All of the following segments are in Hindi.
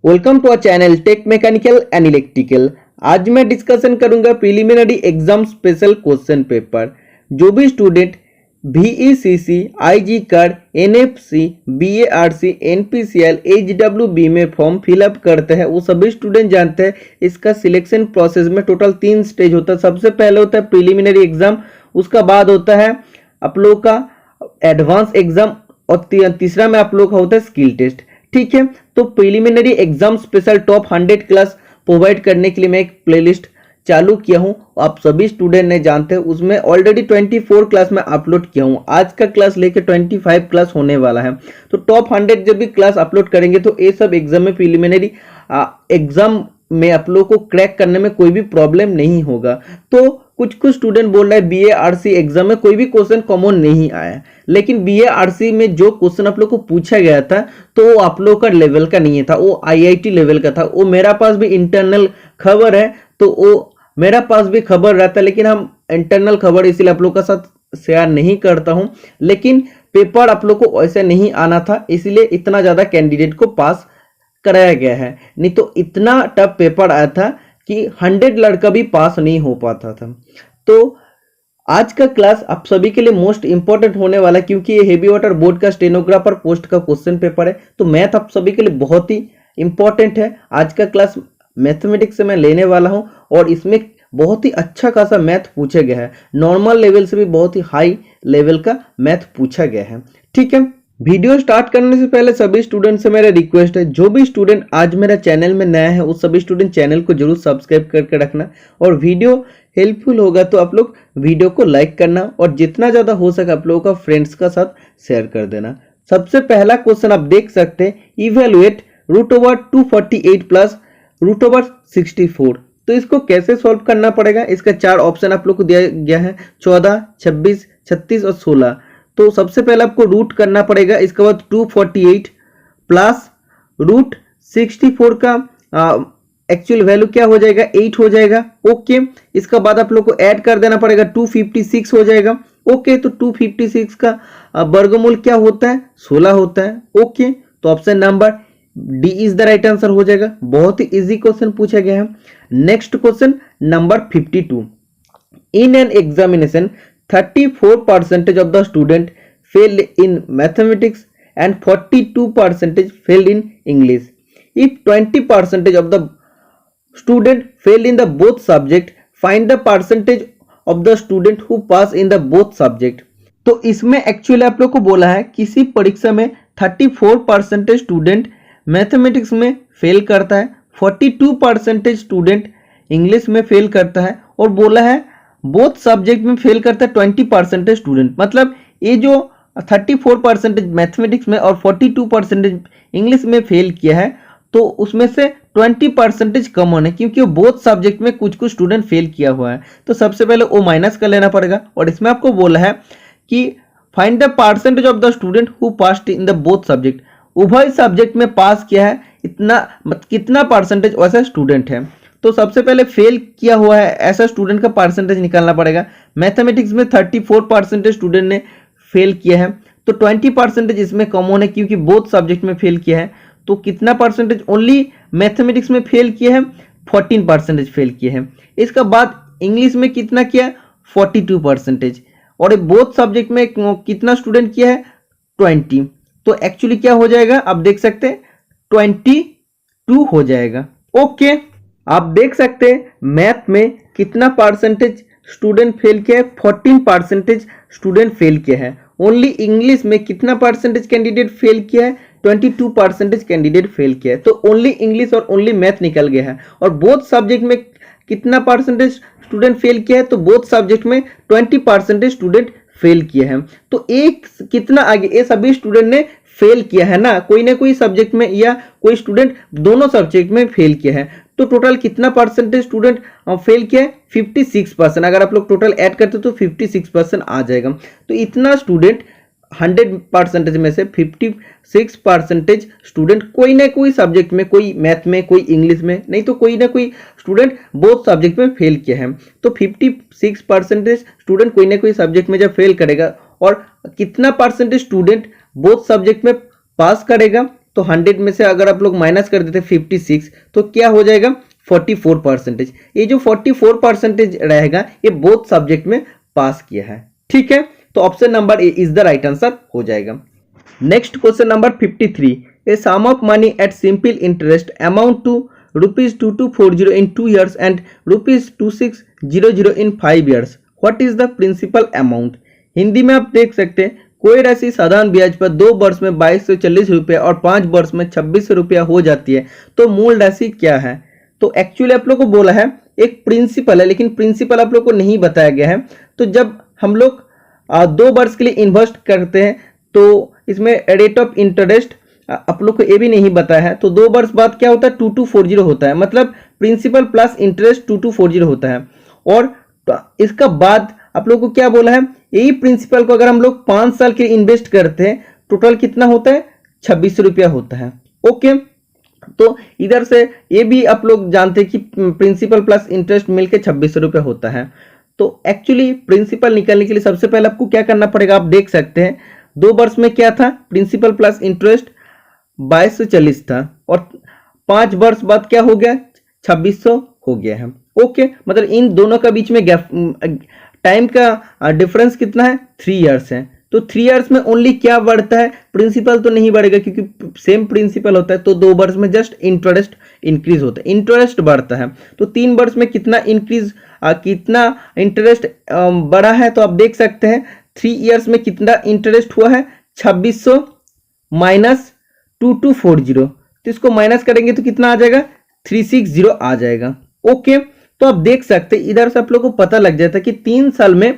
Welcome to our channel tech mechanical and electrical. आज मैं डिस्कशन करूंगा preliminary exam special question paper. जो भी student VECC, IG card, NFC, BARC, NPCL, HWB में फॉर्म फिलअप करते हैं वो सभी स्टूडेंट जानते हैं इसका सिलेक्शन प्रोसेस में टोटल 3 स्टेज होता है। सबसे पहले होता है प्रीलिमिनरी एग्जाम, उसका बाद होता है आप लोग का एडवांस एग्जाम और तीसरा में आप लोग का होता है स्किल टेस्ट। ठीक है, तो preliminary exam special top 100 class provide करने के लिए मैं एक प्लेलिस्ट चालू किया हूं। आप सभी स्टूडेंट ने जानते हैं उसमें ऑलरेडी 24 क्लास में अपलोड किया हूं। आज का क्लास लेके 25 क्लास होने वाला है। तो टॉप 100 जब भी क्लास अपलोड करेंगे तो ये सब एग्जाम में प्रीलिमिनरी एग्जाम में आप लोग को क्रैक करने में कोई भी प्रॉब्लम नहीं होगा। तो कुछ स्टूडेंट बोल रहे हैं BARC एग्जाम में कोई भी क्वेश्चन कॉमन नहीं आया, लेकिन BARC में जो क्वेश्चन आप लोग को पूछा गया था तो वो आप लोग का लेवल का नहीं था, वो IIT लेवल का था। वो मेरा पास भी इंटरनल खबर है, तो वो मेरा पास भी खबर रहता है, लेकिन हम इंटरनल खबर इसीलिए आप लोग का साथ शेयर नहीं करता हूं। लेकिन पेपर आप लोग को ऐसे नहीं आना था, इसलिए इतना ज्यादा कैंडिडेट को पास कराया गया है। नहीं तो इतना टफ पेपर आया था कि 100 लड़का भी पास नहीं हो पाता था। तो आज का क्लास आप सभी के लिए मोस्ट इंपॉर्टेंट होने वाला है, क्योंकि ये हेवी वाटर बोर्ड का स्टेनोग्राफर पोस्ट का क्वेश्चन पेपर है। तो मैथ आप सभी के लिए बहुत ही इंपॉर्टेंट है। आज का क्लास मैथमेटिक्स से मैं लेने वाला हूं और इसमें बहुत ही अच्छा खासा मैथ पूछा गया है। नॉर्मल लेवल से भी बहुत ही हाई लेवल का मैथ पूछा गया है। ठीक है, वीडियो स्टार्ट करने से पहले सभी स्टूडेंट से मेरा रिक्वेस्ट है, जो भी स्टूडेंट आज मेरा चैनल में नया है वो सभी स्टूडेंट चैनल को जरूर सब्सक्राइब करके रखना, और वीडियो हेल्पफुल होगा तो आप लोग वीडियो को लाइक करना और जितना ज़्यादा हो सके आप लोगों का फ्रेंड्स का साथ शेयर कर देना। सबसे पहला क्वेश्चन आप देख सकते हैं, इवेलुएट √248 प्लस √64। तो इसको कैसे सॉल्व करना पड़ेगा, इसका 4 ऑप्शन आप लोग को दिया गया है, 14, 26, 36 और 16। तो सबसे पहले आपको रूट करना पड़ेगा, इसके बाद 248 प्लस √64 का एक्चुअल वैल्यू क्या हो जाएगा, 8 हो जाएगा। ओके, इसका बाद आप लोग को ऐड कर देना पड़ेगा, 256 हो जाएगा। ओके, तो 256 का वर्गमूल क्या होता है, 16 होता है। ओके, तो option number D is the right answer हो जाएगा। बहुत ही इजी क्वेश्चन पूछा गया है। Next question number 52, in an examination 34% of the student failed in mathematics and 42% failed in English. If 20% of the student failed in the both subject, find the percentage of the student who pass in the both subject. तो इसमें एक्चुअली आप लोग को बोला है किसी परीक्षा में 34% स्टूडेंट मैथमेटिक्स में फेल करता है, 42% स्टूडेंट इंग्लिश में फेल करता है, और बोला है बोथ सब्जेक्ट में फेल करता है 20% स्टूडेंट। मतलब ये जो 34% मैथमेटिक्स में और 42% इंग्लिश में फेल किया है, तो उसमें से 20% कॉमन है, क्योंकि वो बोथ सब्जेक्ट में कुछ स्टूडेंट फेल किया हुआ है। तो सबसे पहले वो माइनस कर लेना पड़ेगा, और इसमें आपको बोला है कि find the percentage of the student who passed in the both subject. उभय सब्जेक्ट में पास किया है इतना, कितना परसेंटेज वैसा स्टूडेंट है। तो सबसे पहले फेल किया हुआ है ऐसा स्टूडेंट का परसेंटेज निकालना पड़ेगा। मैथमेटिक्स में 34% स्टूडेंट ने फेल किया है, तो 20% इसमें कॉमन है, क्योंकि बोथ सब्जेक्ट में फेल किया है। तो कितना परसेंटेज ओनली मैथमेटिक्स में फेल किया है, 14% फेल किया है। इसका बाद इंग्लिश में कितना किया, 42%, और बोथ सब्जेक्ट में कितना स्टूडेंट किया है, 20। तो एक्चुअली क्या हो जाएगा, आप देख सकते हैं 22 हो जाएगा। ओके, आप देख सकते हैं मैथ में कितना परसेंटेज स्टूडेंट फेल किया है, 14% स्टूडेंट फेल किया है। ओनली इंग्लिश में कितना परसेंटेज कैंडिडेट फेल किया है, 22% कैंडिडेट फेल किया है। तो ओनली इंग्लिश और ओनली मैथ निकल गया है। और बोथ सब्जेक्ट में कितना परसेंटेज स्टूडेंट फेल किया है, तो बोथ सब्जेक्ट में 20% स्टूडेंट फेल किया है। तो एक कितना आगे, ये सभी स्टूडेंट ने फेल किया है ना कोई सब्जेक्ट में, या कोई स्टूडेंट दोनों सब्जेक्ट में फेल किया है। तो टोटल कितना परसेंटेज स्टूडेंट फेल किया है, 56%। अगर आप लोग टोटल ऐड करते तो 56% आ जाएगा। तो इतना स्टूडेंट 100% में से 56% स्टूडेंट कोई ना कोई सब्जेक्ट में, कोई मैथ में, कोई इंग्लिश में, नहीं तो कोई ना कोई स्टूडेंट बोथ सब्जेक्ट में फेल किया है। तो 56% स्टूडेंट कोई ना कोई सब्जेक्ट में जब फेल करेगा, और कितना परसेंटेज स्टूडेंट बोथ सब्जेक्ट में पास करेगा, तो 100 में से अगर आप लोग माइनस कर देते 56 तो क्या हो जाएगा 44%। ये जो 44% रहेगा ये बोथ सब्जेक्ट में पास किया है। ठीक है, तो option number A is the right answer हो जाएगा। Next question number 53, a sum of money at simple interest amount to ₹2240 in 2 years and ₹2600 in 5 years. What is the principal amount? Hindi में आप देख सकते हैं कोई राशि साधारण ब्याज पर 2 वर्ष में 2240 रुपया और 5 वर्ष में 2600 रुपया हो जाती है, तो मूल राशि क्या है? तो एक्चुअली आप लोग को बोला है एक प्रिंसिपल है, लेकिन प्रिंसिपल आप लोग को नहीं बताया गया है। तो जब हम लोग 2 वर्ष के लिए इन्वेस्ट करते हैं तो इसमें रेट ऑफ इंटरेस्ट आप लोग को ये भी नहीं बताया है, तो 2 वर्ष बाद क्या होता है 2240 होता है, मतलब प्रिंसिपल प्लस इंटरेस्ट 2240 होता है। और इसका बाद आप लोग को क्या बोला है, यही प्रिंसिपल को अगर हम लोग 5 साल के लिए इन्वेस्ट करते हैं टोटल कितना होता है 2600 रुपया होता है। ओके, तो इधर से ये भी आप लोग जानते हैं कि प्रिंसिपल प्लस इंटरेस्ट मिलकर 2600 रुपया होता है। तो एक्चुअली प्रिंसिपल निकालने के लिए सबसे पहले आपको क्या करना पड़ेगा, आप देख सकते हैं 2 वर्ष में क्या था प्रिंसिपल प्लस इंटरेस्ट 2240 था और 5 वर्ष बाद क्या हो गया 2600 हो गया है। ओके, मतलब इन दोनों का बीच में गैप टाइम का डिफरेंस कितना है 3 इयर्स है। तो 3 इयर्स में ओनली क्या बढ़ता है, प्रिंसिपल तो नहीं बढ़ेगा क्योंकि सेम प्रिंसिपल होता है। तो 2 वर्ष में जस्ट इंटरेस्ट इंक्रीज होता है, इंटरेस्ट बढ़ता है। तो 3 वर्ष में कितना इंक्रीज कितना इंटरेस्ट बढ़ा है, तो आप देख सकते हैं 3 इयर्स में कितना इंटरेस्ट हुआ है 2600 माइनस 2240, तो इसको माइनस करेंगे तो कितना आ जाएगा 360 आ जाएगा। ओके, तो आप देख सकते हैं इधर से आप लोग को पता लग जाता है कि 3 साल में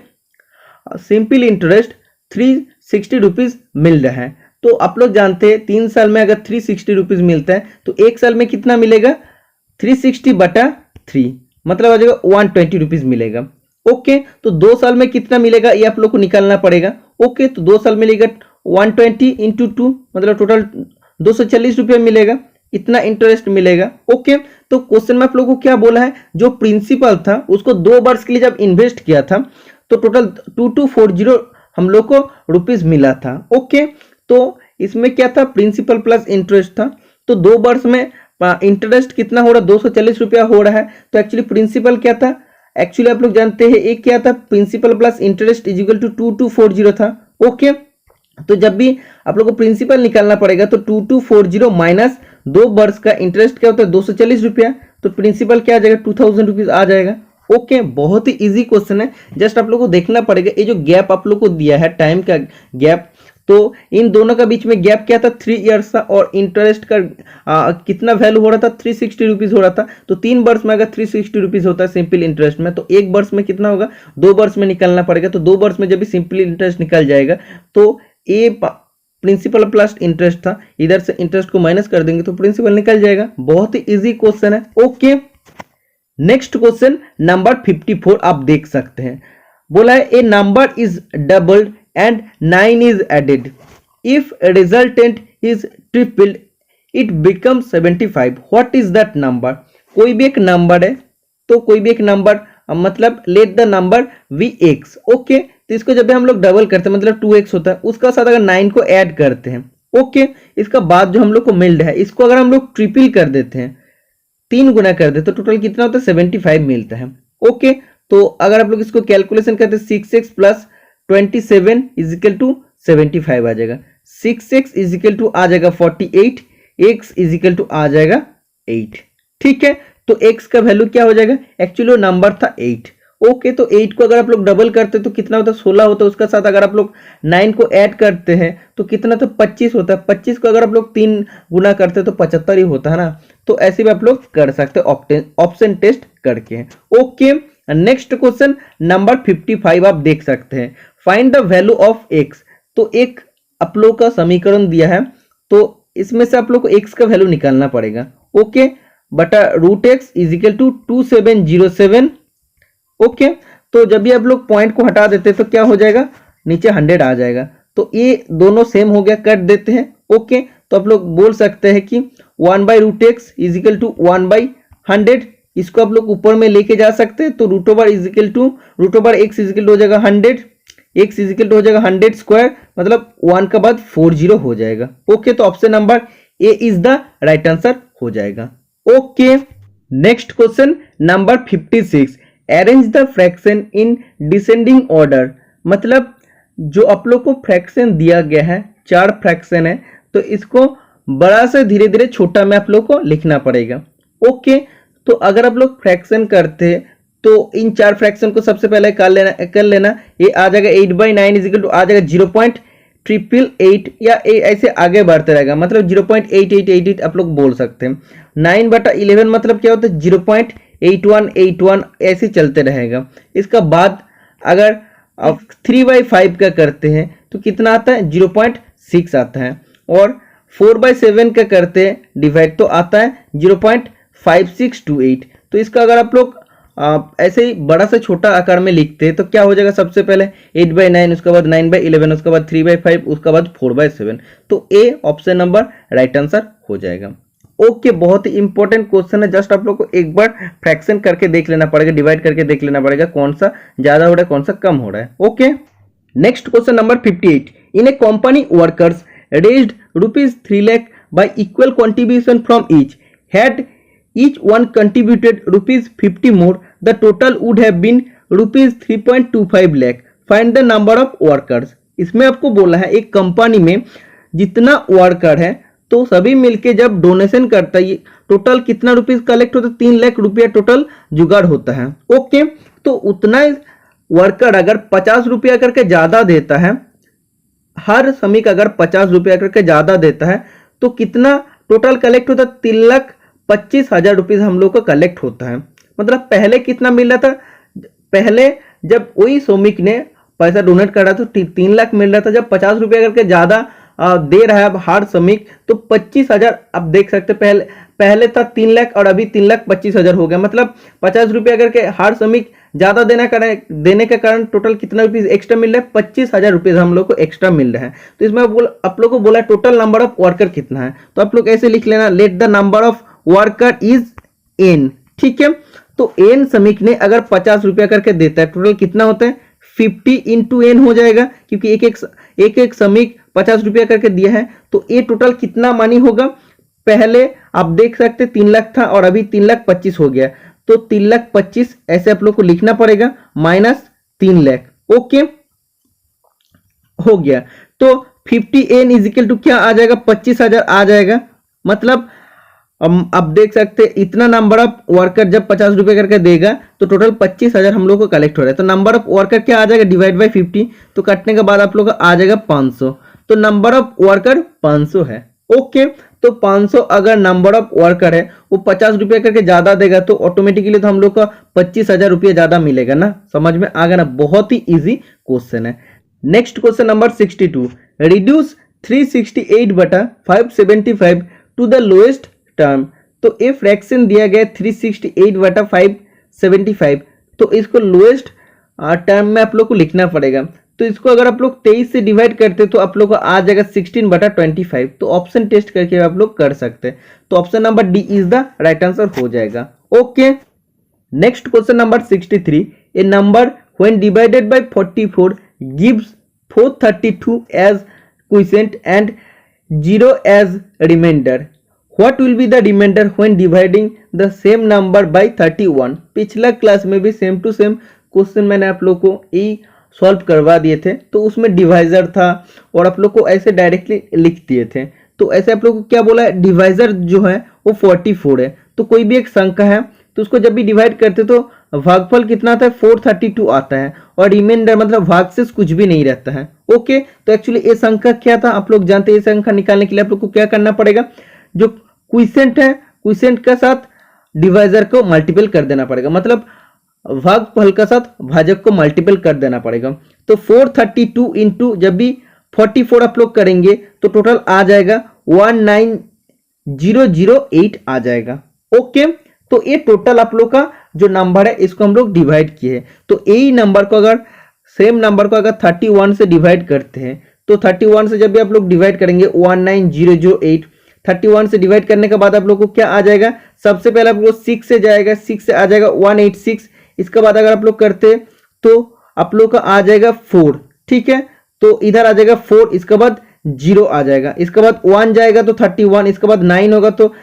सिंपल इंटरेस्ट 360 रुपीज मिल रहा है। तो आप लोग जानते हैं 3 साल में अगर 360 रुपीज मिलता है तो 1 साल में कितना मिलेगा 360/3, मतलब आ जाएगा 120 रुपीज मिलेगा। ओके, तो 2 साल में कितना मिलेगा ये आप लोग को निकालना पड़ेगा। ओके, तो 2 साल में मिलेगा 120 × 2, मतलब टोटल 240 रुपये मिलेगा, इतना इंटरेस्ट मिलेगा। ओके, तो क्वेश्चन में आप लोगों को क्या बोला है, जो प्रिंसिपल था उसको 2 वर्ष के लिए जब इन्वेस्ट किया था तो टोटल 2240 हम लोग को रुपीज मिला था। ओके, तो इसमें क्या था प्रिंसिपल प्लस इंटरेस्ट था, तो 2 वर्ष में इंटरेस्ट कितना हो रहा 240 रुपया हो रहा है। तो एक्चुअली प्रिंसिपल क्या था, एक्चुअली आप लोग जानते हैं एक क्या था principal plus interest is equal to 2240 था। ओके, तो जब भी आप लोग को प्रिंसिपल निकालना पड़ेगा तो 2240 माइनस 2 वर्ष का इंटरेस्ट क्या होता है 240 रुपया, तो प्रिंसिपल क्या आ जाएगा 2000 रुपीज आ जाएगा। ओके, बहुत ही इजी क्वेश्चन है, जस्ट आप लोग को देखना पड़ेगा ये जो गैप आप लोग को दिया है टाइम का गैप, तो इन दोनों का बीच में गैप क्या था 3 इयर्स था और इंटरेस्ट का कितना वैल्यू हो रहा था 360 रुपीज हो रहा था। तो 3 वर्ष में अगर 360 रुपीज होता है सिंपल इंटरेस्ट में, तो 1 वर्ष में कितना होगा 2 वर्ष में निकलना पड़ेगा। तो 2 वर्ष में जब भी सिंपल इंटरेस्ट निकल जाएगा तो ये प्रिंसिपल प्लस इंटरेस्ट था, इधर से इंटरेस्ट को माइनस कर देंगे तो प्रिंसिपल निकल जाएगा। बहुत ही इजी क्वेश्चन है। ओके, नेक्स्ट क्वेश्चन नंबर 54 आप देख सकते हैं, बोला है a number is doubled and 9 is added, if resultant is tripled it become 75, what is that number. कोई भी एक नंबर है, तो कोई भी एक नंबर मतलब let the number Vx। Okay, तो इसको जब भी हम लोग डबल करते हैं मतलब 2x होता है, उसका साथ अगर 9 को ऐड करते हैं। ओके, इसका बाद जो हम लोग को मिल रहा है इसको अगर हम लोग ट्रिपल कर देते हैं 3 गुना कर देते तो टोटल कितना होता है 75 मिलता है। ओके, तो अगर आप लोग इसको कैलकुलेशन करते हैं 6x + 27 = 75 आ जाएगा। 6x = आ जाएगा 48, x = आ जाएगा 8। ठीक है, तो x का वैल्यू क्या हो जाएगा, एक्चुअली वो नंबर था 8। ओके, तो 8 को अगर आप लोग डबल करते तो कितना होता है 16 होता है, उसका साथ अगर आप लोग 9 को ऐड करते हैं तो कितना तो 25 होता है। 25 को अगर आप लोग 3 गुना करते हैं तो 75 ही होता है ना। तो ऐसे भी आप लोग कर सकते हैं ऑप्शन टेस्ट करके। ओके, नेक्स्ट क्वेश्चन नंबर 55 आप देख सकते हैं, find the value of x। तो एक आप लोग का समीकरण दिया है, तो इसमें से आप लोग को x का वैल्यू निकालना पड़ेगा। ओके, बटा √x = 2707। ओके, तो जब भी आप लोग पॉइंट को हटा देते हैं तो क्या हो जाएगा नीचे 100 आ जाएगा। तो ये दोनों सेम हो गया, कट देते हैं। ओके, तो आप लोग बोल सकते हैं कि 1/√x = 1/100, इसको आप लोग ऊपर में लेके जा सकते हैं। तो √x हो जाएगा 100, x हो जाएगा 100 स्क्वायर, मतलब 1 का बाद 40 हो जाएगा। ओके, तो option number A is the right answer हो जाएगा। Okay, next question number 56, arrange the fraction in descending order. मतलब जो आप लोग को फ्रैक्शन दिया गया है, 4 फ्रैक्शन है, तो इसको बड़ा से धीरे धीरे छोटा में आप लोग को लिखना पड़ेगा। ओके, तो अगर आप लोग फ्रैक्शन करते हैं तो इन 4 फ्रैक्शन को सबसे पहले कर लेना। ये आ जाएगा 8/9 इजिकल टू आ जाएगा 0.888 या ऐसे आगे बढ़ते रहेगा, मतलब 0.8888 आप लोग बोल सकते हैं। 9/11 मतलब क्या होता है 0.8181 ऐसे चलते रहेगा। इसका बाद अगर आप 3/5 का करते हैं तो कितना आता है 0.6 आता है, और 4/7 का करते हैं डिवाइड तो आता है 0.5628। तो इसका अगर आप लोग ऐसे ही बड़ा से छोटा आकार में लिखते हैं तो क्या हो जाएगा, सबसे पहले 8/9, उसके बाद 9/11, उसके बाद 3/5, उसके बाद 4/7। तो A option number right answer हो जाएगा। ओके, बहुत ही इंपॉर्टेंट क्वेश्चन है, जस्ट आप लोग को एक बार फ्रैक्शन करके देख लेना पड़ेगा, डिवाइड करके देख लेना पड़ेगा कौन सा ज्यादा हो रहा है कौन सा कम हो रहा है। Okay, next question number 58, in A company workers raised ₹3 lakh by equal contribution from each, had each one contributed ₹50 more, the total would have been ₹3.25 lakh, find the number of workers। इसमें आपको बोला है एक कंपनी में जितना वर्कर है तो सभी मिलके जब डोनेशन करता है टोटल कितना रुपीज कलेक्ट होता है, 3 लाख रुपया टोटल जुगाड़ होता है। ओके, तो उतना वर्कर अगर 50 रुपया करके ज्यादा देता है, हर श्रमिक अगर 50 रुपया करके ज्यादा देता है तो कितना टोटल कलेक्ट होता है, 3,25,000 रुपीज हम लोग को कलेक्ट होता है। मतलब पहले कितना मिल रहा था, पहले जब वही श्रमिक ने पैसा डोनेट कर रहा था तो 3 लाख मिल रहा था, जब 50 रुपया करके ज्यादा दे रहा है अब हर श्रमिक तो 25,000 आप देख सकते पहले था 3 लाख और अभी 3,25,000 हो गया। मतलब 50 रुपया करके हर श्रमिक ज्यादा देने के कारण टोटल कितना रुपीज एक्स्ट्रा मिल रहा है, 25,000 रुपीज हम लोग को एक्स्ट्रा मिल रहा है। तो इसमें आप लोग को बोला टोटल नंबर ऑफ वर्कर कितना है, तो आप लोग ऐसे लिख लेना, let the number of worker is n। ठीक है, तो n श्रमिक ने अगर 50 रुपया करके देता है टोटल कितना होता है 50 इंटू n हो जाएगा, क्योंकि एक श्रमिक 50 रुपया करके दिया है। तो ये टोटल कितना मनी होगा, पहले आप देख सकते 3 लाख था और अभी 3,25,000 हो गया, तो 3,25,000 ऐसे आप लोग को लिखना पड़ेगा माइनस 3 लाख। ओके, हो गया। तो 50n इजिकल टू क्या आ जाएगा, 25,000 आ जाएगा। मतलब आप देख सकते इतना नंबर ऑफ वर्कर जब 50 रुपए करके देगा तो टोटल 25,000 हम लोग को कलेक्ट हो रहा है। तो नंबर ऑफ वर्कर क्या आ जाएगा, डिवाइड बाय 50, तो काटने के बाद आप लोग का आ जाएगा 500। तो नंबर ऑफ वर्कर 500 है। ओके, तो 500 अगर नंबर ऑफ वर्कर है वो 50 रुपया करके ज्यादा देगा तो ऑटोमेटिकली तो हम लोग का 25,000 रुपया ज्यादा मिलेगा ना। समझ में आ गया ना, बहुत ही इजी क्वेश्चन है। Next question number 62, reduce 368/575 to the lowest term. तो ए फ्रैक्शन दिया गया 368/575, तो इसको लोएस्ट टर्म में आप लोग को लिखना पड़ेगा। तो इसको अगर आप लोग 23 से डिवाइड करते तो आप लोग को आ जाएगा 16/25। तो ऑप्शन टेस्ट करके आप लोग कर सकते हैं। तो option number D is the right answer हो जाएगा। Okay, next question number 63, a number when divided by 44 gives 432 as quotient and 0 as remainder, what will be the remainder when dividing the same number by 31। पिछला क्लास में भी सेम टू सेम क्वेश्चन मैंने आप लोग को ई सॉल्व करवा दिए थे, तो उसमें डिवाइजर था और आप लोग को ऐसे डायरेक्टली लिख दिए थे। तो ऐसे आप लोग को क्या बोला है, डिवाइजर जो है वो 44 है। तो कोई भी एक संख्या है तो उसको जब भी डिवाइड करते तो भागफल कितना आता है 432 आता है, और रिमाइंडर मतलब भागशेष कुछ भी नहीं रहता है। ओके, तो एक्चुअली ये संख्या क्या था आप लोग जानते हैं। ये संख्या निकालने के लिए आप लोग को क्या करना पड़ेगा, जो क्वोशिएंट है क्वोशिएंट के साथ डिवाइजर को मल्टीपल कर देना पड़ेगा, मतलब भागफल के साथ भाजक को मल्टीपल कर देना पड़ेगा। तो 432 इंटू जब भी 44 आप लोग करेंगे तो टोटल आ जाएगा 19008 आ जाएगा। ओके, तो ये टोटल आप लोग का जो नंबर है इसको हम लोग डिवाइड किए हैं। तो यही नंबर को अगर सेम नंबर को अगर 31 से डिवाइड करते हैं तो 31 से जब भी आप लोग डिवाइड करेंगे 19008, 31 से डिवाइड करने के बाद आप लोग को क्या आ जाएगा, सबसे पहले आप लोग 6 से जाएगा, 6 से आ जाएगा 186। इसके बाद अगर आप लोग करते तो आप लोग का आ जाएगा 4। ठीक है, तो इधर आ जाएगा 4, इसके बाद 0 आ जाएगा। इसके बाद 1 जाएगा तो 31, इसके बाद 9 होगा तो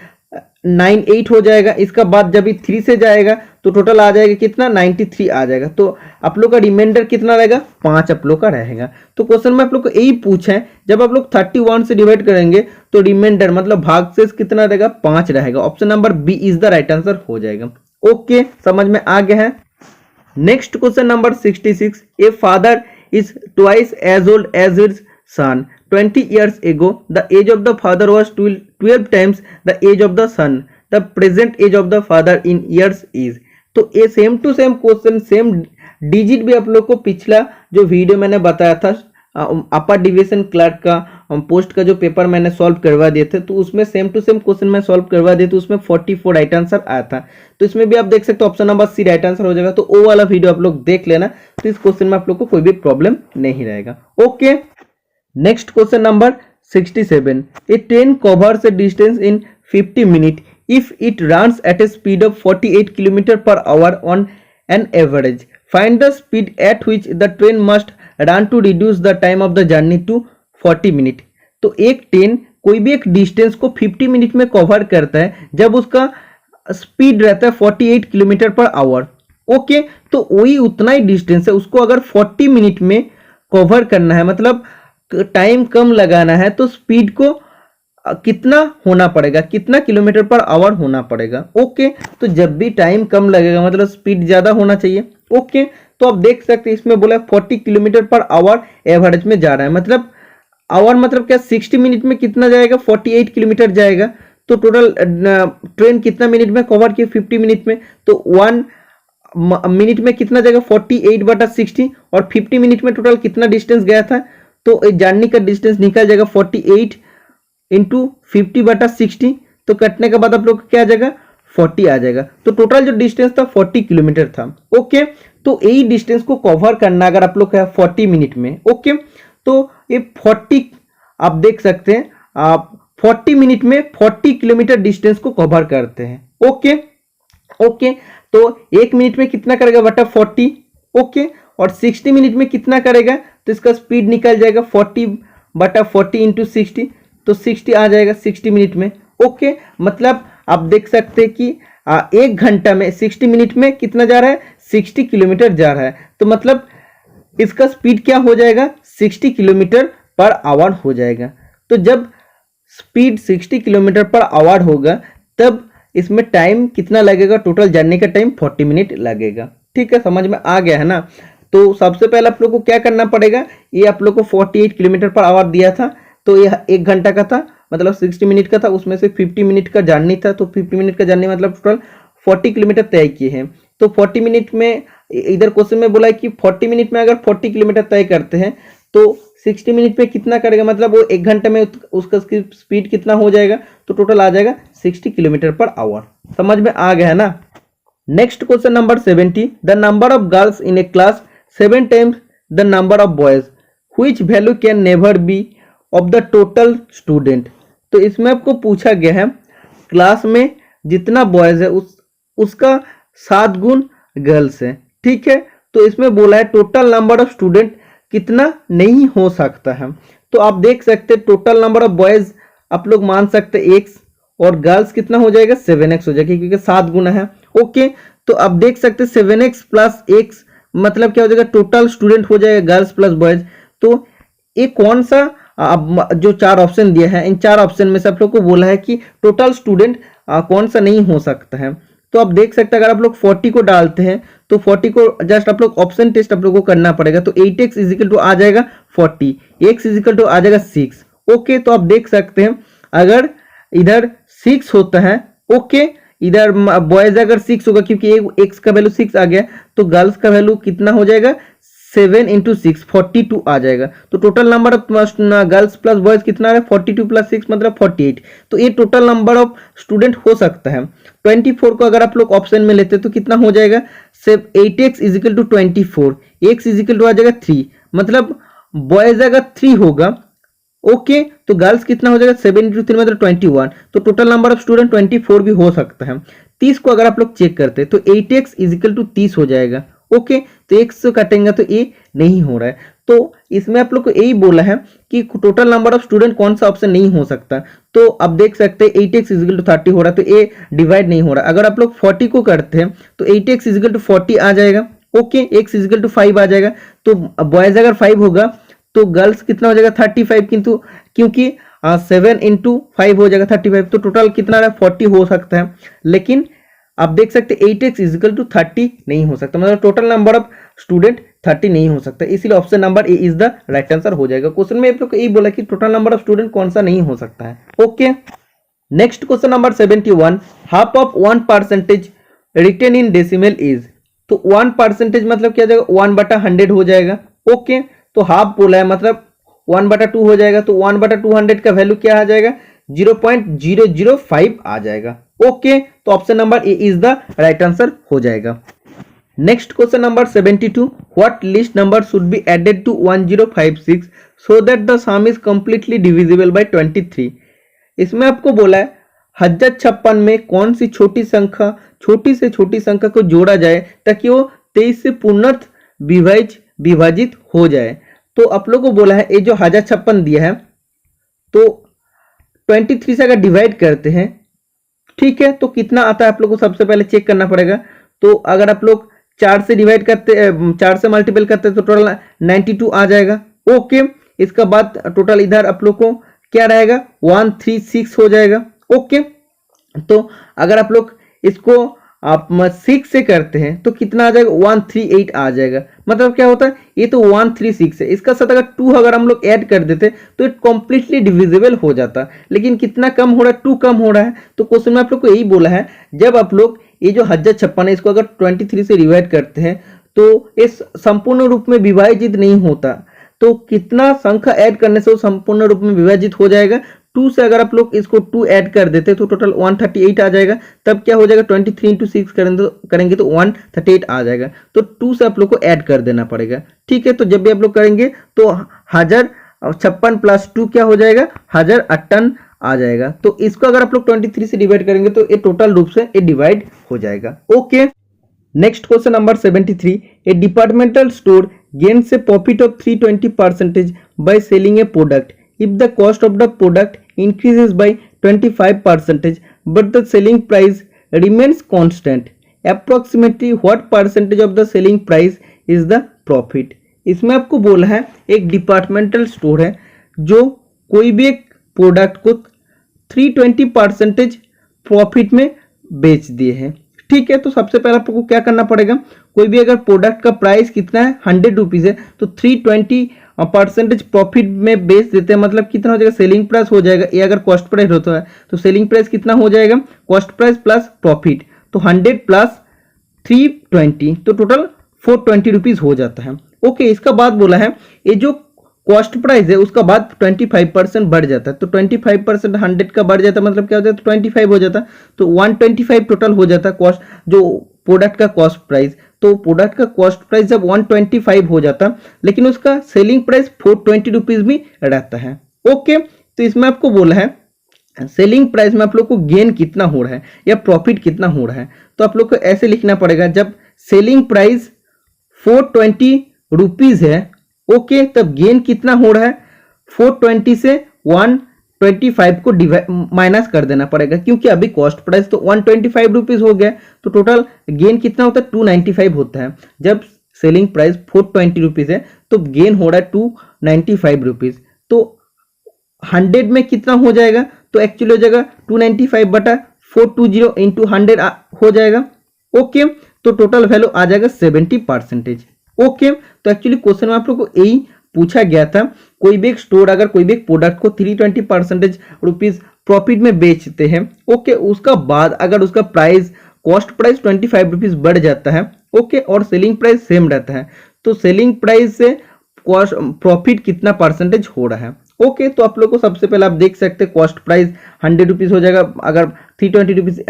98 हो जाएगा। इसका बाद जब 3 से जाएगा तो टोटल आ जाएगा कितना, 93 आ जाएगा। तो आप लोग का रिमाइंडर कितना रहेगा, 5 आप लोग का रहेगा। तो क्वेश्चन में आप लोग को यही पूछा है, जब आप लोग 31 से डिवाइड करेंगे तो रिमाइंडर मतलब भागशेष कितना रहेगा, 5 रहेगा। Option number B is the right answer हो जाएगा। ओके, समझ में आ गया है। Next question number 66, a father is twice as old as his son. 20 years ago, the age of the father was 12 times the age of the son. The present age of the father in years is. तो ये same to same question, same digit भी आप लोग को पिछला जो वीडियो मैंने बताया था अपर डिवीजन क्लर्क का पोस्ट का जो पेपर मैंने सॉल्व करवा दिए थे, तो उसमें सेम टू सेम क्वेश्चन मैं सॉल्व करवा दिए, तो उसमें 44 राइट आंसर आया था। तो इसमें भी आप देख सकते हो option number C right answer हो जाएगा। तो वो वाला वीडियो आप लोग देख लेना, तो इस क्वेश्चन में आप लोग को कोई भी प्रॉब्लम नहीं रहेगा। Okay, next question number 67, a train covers a distance in 50 minute if it runs at a speed of 48 kilometre per hour on an average. Find the speed at which the train must run to reduce the time of the journey to 40 minute. तो एक ट्रेन कोई भी एक डिस्टेंस को 50 मिनट में कवर करता है जब उसका स्पीड रहता है 48 किलोमीटर पर आवर। ओके, तो वही उतना ही डिस्टेंस है, उसको अगर 40 मिनट में कवर करना है, मतलब टाइम कम लगाना है, तो स्पीड को कितना होना पड़ेगा, कितना किलोमीटर पर आवर होना पड़ेगा। ओके, तो जब भी टाइम कम लगेगा मतलब स्पीड ज्यादा होना चाहिए। ओके, तो आप देख सकते हैं इसमें बोला 40 किलोमीटर पर आवर एवरेज में जा रहा है, मतलब आवर मतलब क्या, 60 मिनट में कितना जाएगा, 48 किलोमीटर जाएगा। तो टोटल ट्रेन कितना मिनट में कवर किया, 50 मिनट में, तो 1 मिनट में कितना जाएगा, 48/60, और 50 मिनट में टोटल कितना डिस्टेंस गया था, तो जर्नी का डिस्टेंस निकल जाएगा 48 इंटू 50/60। तो कटने के बाद आप लोग क्या आ जाएगा, 40 आ जाएगा। तो टोटल जो डिस्टेंस था 40 किलोमीटर था। ओके, तो यही डिस्टेंस को कवर करना अगर आप लोग 40 मिनट में। ओके, तो ये 40 आप देख सकते हैं, आप 40 मिनट में 40 किलोमीटर डिस्टेंस को कवर करते हैं। ओके ओके, तो 1 मिनट में कितना करेगा बटा 40। ओके, और 60 मिनट में कितना करेगा, तो इसका स्पीड निकल जाएगा 40/40 इंटू 60, तो 60 आ जाएगा 60 मिनट में। ओके, मतलब आप देख सकते हैं कि 1 घंटा में 60 मिनट में कितना जा रहा है, 60 किलोमीटर जा रहा है। तो मतलब इसका स्पीड क्या हो जाएगा, 60 किलोमीटर पर आवर हो जाएगा। तो जब स्पीड 60 किलोमीटर पर आवर होगा तब इसमें टाइम कितना लगेगा, टोटल जर्नी का टाइम 40 मिनट लगेगा। ठीक है, समझ में आ गया है ना। तो सबसे पहले आप लोग को क्या करना पड़ेगा, ये आप लोग को 48 किलोमीटर पर आवर दिया था, तो ये 1 घंटा का था, मतलब 60 मिनट का था, उसमें से 50 मिनट का जर्नी था, तो 50 मिनट का जर्नी मतलब टोटल 40 किलोमीटर तय किए हैं। तो 40 मिनट में इधर क्वेश्चन में बोला है कि 40 मिनट में अगर 40 किलोमीटर तय करते हैं तो 60 मिनट में कितना करेगा, मतलब वो 1 घंटे में उसका स्पीड कितना हो जाएगा, तो टोटल आ जाएगा 60 किलोमीटर पर आवर। समझ में आ गया है ना। Next question number 70, the number of girls in A class 7 times the number of boys which value can never be of the total student. तो इसमें आपको पूछा गया है क्लास में जितना बॉयज है उसका 7 गुण गर्ल्स है। ठीक है, तो इसमें बोला है टोटल नंबर ऑफ स्टूडेंट कितना नहीं हो सकता है। तो आप देख सकते हैं टोटल नंबर ऑफ बॉयज आप लोग मान सकते हैं x, और गर्ल्स कितना हो जाएगा 7x हो जाएगा, क्योंकि 7 गुना है। ओके, तो आप देख सकते हैं 7x प्लस x मतलब क्या हो जाएगा, टोटल स्टूडेंट हो जाएगा गर्ल्स प्लस बॉयज। तो ये कौन सा अब जो 4 ऑप्शन दिया है, इन 4 ऑप्शन में से आप लोग को बोला है कि टोटल स्टूडेंट कौन सा नहीं हो सकता है। तो आप देख सकते हैं अगर आप लोग 40 को डालते हैं तो 40 को जस्ट आप लोग ऑप्शन टेस्ट आप लोग को करना पड़ेगा। तो 8x इजिकल टू आ जाएगा 40, x इजिकल टू आ जाएगा 6। ओके, तो आप देख सकते हैं अगर इधर 6 होता है, ओके, इधर बॉयज अगर 6 होगा क्योंकि x का वैल्यू 6 आ गया, तो गर्ल्स का वैल्यू कितना हो जाएगा 7 इंटू 6 42 आ जाएगा। तो total number of girls plus boys कितना है 42 प्लस 6 मतलब 48। तो ये टोटल नंबर ऑफ स्टूडेंट हो सकता है। 24 को अगर आप लोग ऑप्शन में लेते तो कितना हो जाएगा, 8x equal to 24, x equal to आ जाएगा 3, मतलब बॉयज अगर 3 होगा, ओके, तो गर्ल्स कितना हो जाएगा 7 इंटू 3 मतलब 21। तो टोटल नंबर ऑफ स्टूडेंट 24 भी हो सकता है। 30 को अगर आप लोग चेक करते हैं तो 8x इजिकल टू 30 हो जाएगा। ओके, तो x से काटेंगे तो ये नहीं हो रहा है। तो इसमें आप लोग को यही बोला है कि टोटल नंबर ऑफ स्टूडेंट कौन सा ऑप्शन नहीं हो सकता। तो अब देख सकते हैं 8x इजिकल टू 30 हो रहा है, तो ये डिवाइड नहीं हो रहा। अगर आप लोग 40 को करते हैं तो 8x इजिकल टू 40 आ जाएगा। ओके, x इजिकल टू 5 आ जाएगा। तो बॉयज अगर 5 होगा तो गर्ल्स कितना हो जाएगा 35, किंतु क्योंकि 7 इंटू 5 हो जाएगा 35, तो टोटल कितना 40 हो सकता है। लेकिन आप देख सकते 8x इजिकल टू 30 नहीं हो सकता, मतलब टोटल नंबर ऑफ स्टूडेंट 30 नहीं हो सकता, इसीलिए option number A is the right answer हो जाएगा। क्वेश्चन में आप लोग को यही बोला कि टोटल नंबर ऑफ स्टूडेंट कौन सा नहीं हो सकता है। Okay, next question number 71, half of 1% written in decimal is. तो 1% मतलब क्या जाएगा 1/100 हो जाएगा। ओके, तो हाफ बोला है मतलब 1/2 हो जाएगा, तो 1/200 का वैल्यू क्या आ जाएगा 0.005 आ जाएगा। ओके, तो option number A is the right answer हो जाएगा। Next question number 72, what least number should be added to 1056 so that the sum is completely divisible by 23। इसमें आपको बोला है 1056 में कौन सी छोटी से छोटी संख्या को जोड़ा जाए ताकि वो 23 से पूर्णतः विभाजित हो जाए। तो आप लोगों को बोला है ये जो 1056 दिया है तो 23 से अगर डिवाइड करते हैं, ठीक है, तो कितना आता है आप लोग को सबसे पहले चेक करना पड़ेगा। तो अगर आप लोग 4 से डिवाइड करते 4 से मल्टीपल करते तो टोटल 92 आ जाएगा। ओके, इसका बाद टोटल इधर आप लोग को क्या रहेगा 136 हो जाएगा। ओके, तो अगर आप लोग इसको आप 6 से करते हैं तो कितना आ जाएगा 138 आ जाएगा। मतलब क्या होता है ये तो 136 है, इसका साथ अगर 2 अगर हम लोग ऐड कर देते तो इट कम्प्लीटली डिविजिबल हो जाता, लेकिन कितना कम हो रहा है 2 कम हो रहा है। तो क्वेश्चन में आप लोग को यही बोला है जब आप लोग ये जो 1056 है इसको अगर 23 से डिवाइड करते हैं तो इस संपूर्ण रूप में विभाजित नहीं होता, तो कितना संख्या ऐड करने से वो संपूर्ण रूप में विभाजित हो जाएगा। 2 से अगर आप लोग इसको 2 ऐड कर देते तो टोटल 138 आ जाएगा। तब क्या हो जाएगा 23 इंटू 6 करेंगे तो 138 आ जाएगा। तो 2 से आप लोग को ऐड कर देना पड़ेगा, ठीक है। तो जब भी आप लोग करेंगे तो 1056 प्लस 2 क्या हो जाएगा 1058 आ जाएगा। तो इसको अगर आप लोग 23 से डिवाइड करेंगे तो ये टोटल रूप से ये डिवाइड हो जाएगा। Okay, next question number 73, A departmental store gains a profit of 320% by selling a product if the cost of the product increases by 25% but the selling price remains constant. Approximately what percentage of the selling price is the profit? इसमें आपको बोला है एक डिपार्टमेंटल स्टोर है जो कोई भी एक प्रोडक्ट को 320% प्रॉफिट में बेच दिए हैं, ठीक है। तो सबसे पहले आपको क्या करना पड़ेगा, कोई भी अगर प्रोडक्ट का प्राइस कितना है 100 रुपीज है तो 320% प्रॉफिट में बेच देते हैं, मतलब कितना हो जाएगा सेलिंग प्राइस हो जाएगा। ये अगर कॉस्ट प्राइस होता है तो सेलिंग प्राइस कितना हो जाएगा कॉस्ट प्राइस प्लस प्रॉफिट, तो 100 प्लस 320 तो टोटल 420 रुपीज हो जाता है। ओके, इसका बाद बोला है ये जो कॉस्ट प्राइस है उसका बाद 25% बढ़ जाता है, तो 25% 100 का बढ़ जाता है, मतलब क्या हो जाता है 25 हो जाता है, तो 125 टोटल हो जाता है कॉस्ट जो प्रोडक्ट का कॉस्ट प्राइस। तो प्रोडक्ट का कॉस्ट प्राइस जब 125 हो जाता लेकिन उसका सेलिंग प्राइस 420 रुपीज भी रहता है। ओके, तो इसमें आपको बोला है सेलिंग प्राइस में आप लोग को गेन कितना हो रहा है या प्रॉफिट कितना हो रहा है, तो आप लोग को ऐसे लिखना पड़ेगा जब सेलिंग प्राइस 420 रुपीज है, ओके, तब गेन कितना हो रहा है 420 से 125 को माइनस कर देना पड़ेगा, क्योंकि अभी कॉस्ट प्राइस तो 125 रुपीज हो गया, तो टोटल गेन कितना होता है 295 होता है। जब सेलिंग प्राइस 420 रुपीज है तो गेन हो रहा है 295 रुपीज, तो 100 में कितना हो जाएगा, तो एक्चुअली हो जाएगा 295 बटा 420 इंटू 100 हो जाएगा। ओके, तो टोटल वैल्यू आ जाएगा 70%। ओके, तो एक्चुअली क्वेश्चन में आप लोग को यही पूछा गया था, कोई भी एक स्टोर अगर कोई भी एक प्रोडक्ट को 320% रुपीज प्रॉफिट में बेचते हैं, ओके, उसका बाद अगर उसका प्राइस कॉस्ट प्राइस 25 रुपीज बढ़ जाता है, ओके, और सेलिंग प्राइस सेम रहता है, तो सेलिंग प्राइस से कॉस्ट प्रॉफिट कितना परसेंटेज हो रहा है। ओके, तो आप लोग को सबसे पहले आप देख सकते हैं कॉस्ट प्राइस 100 रुपीज हो जाएगा, अगर 320 रुपीज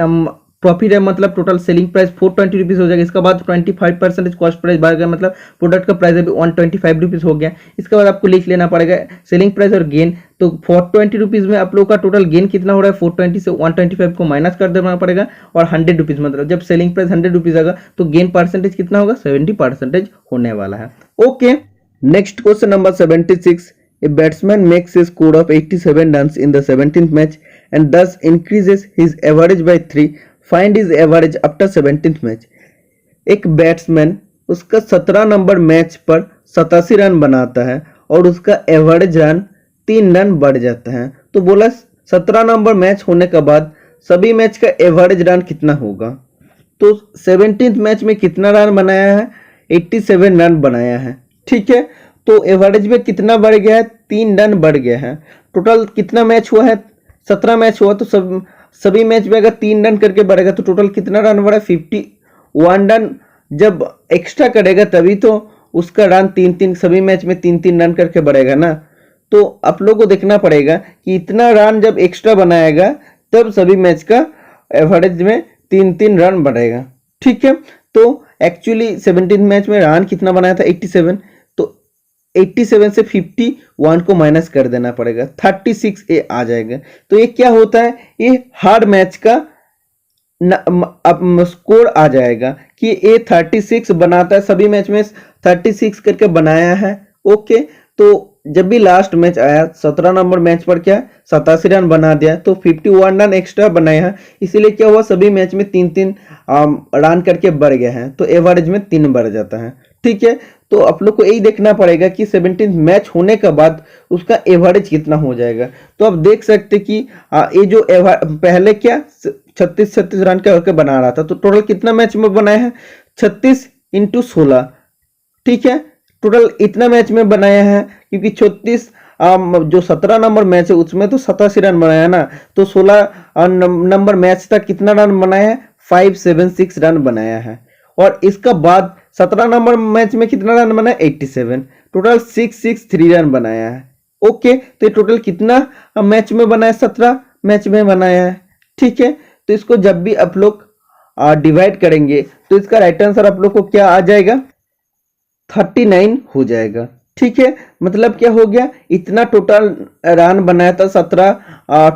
प्रॉफिट है मतलब टोटल सेलिंग प्राइस 420 रुपीज हो जाएगा। इसके बाद 25% कॉस्ट प्राइस बढ़ गया, मतलब प्रोडक्ट का प्राइस अभी 125 रुपीज हो गया। इसके बाद आपको लिख लेना पड़ेगा सेलिंग प्राइस और गेन, तो 420 रुपीज में आप लोग का टोटल गेन कितना हो रहा है 420 से 125 को माइनस कर देना पड़ेगा, और 100 रुपीज मतलब जब सेलिंग प्राइस 100 रुपीज आएगा तो गेन परसेंटेज कितना होगा 70% होने वाला है। Okay, Next question number 76. A batsman makes a score of 87 runs in the 17th match and thus increases his average by 3. Find his average after 17th match. एक बैट्समैन उसका 17 नंबर मैच पर 87 रन बनाता है और उसका एवरेज रन 3 रन बढ़ जाता है। तो बोला 17 नंबर मैच होने के बाद सभी मैच का एवरेज रन कितना होगा। तो 17th मैच में कितना रन बनाया है, 87 रन बनाया है। ठीक है, तो एवरेज में कितना बढ़ गया है, 3 रन बढ़ गया है। टोटल कितना मैच हुआ है, 17 मैच हुआ, तो सभी मैच में अगर 3 रन करके बढ़ेगा तो टोटल कितना रन बढ़ा, 51 रन। जब एक्स्ट्रा करेगा तभी तो उसका रन 3-3 सभी मैच में 3-3 रन करके बढ़ेगा ना। तो आप लोगों को देखना पड़ेगा कि इतना रन जब एक्स्ट्रा बनाएगा तब सभी मैच का एवरेज में 3-3 रन बढ़ेगा। ठीक है, तो एक्चुअली 17 मैच में रन कितना बनाया था, 87। तो 87 से 51 को माइनस कर देना पड़ेगा, 36 ये आ जाएगा। तो ये क्या होता है, ये हर मैच का स्कोर आ जाएगा कि ये 36 बनाता है, सभी मैच में 36 करके बनाया है। ओके, तो जब भी लास्ट मैच आया 17 नंबर मैच पर क्या 87 रन बना दिया, तो 51 रन एक्स्ट्रा बनाया है, इसीलिए क्या हुआ सभी मैच में 3-3 रन करके बढ़ गया है, तो एवरेज में 3 बढ़ जाता है। ठीक है, तो आप लोग को यही देखना पड़ेगा कि 17 मैच होने के बाद उसका एवरेज कितना हो जाएगा। तो आप देख सकते कि ये जो पहले क्या 36 रन का बना रहा था, तो टोटल कितना मैच में बनाया है, 36 × 16। ठीक है, टोटल इतना मैच में बनाया है, क्योंकि 36 जो 17 नंबर मैच है उसमें तो 87 रन बनाया ना, तो 16 नंबर मैच तक कितना रन बनाया है, 576 रन बनाया है। और इसका बाद 17 नंबर मैच में कितना रन बनाया, 87, टोटल 663 रन बनाया है। ओके, तो ये टोटल कितना मैच में बनाया, 17 मैच में बनाया है। ठीक है, तो इसको जब भी आप लोग डिवाइड करेंगे तो इसका राइट आंसर आप लोग को क्या आ जाएगा, 39 हो जाएगा। ठीक है, मतलब क्या हो गया, इतना टोटल रन बनाया था 17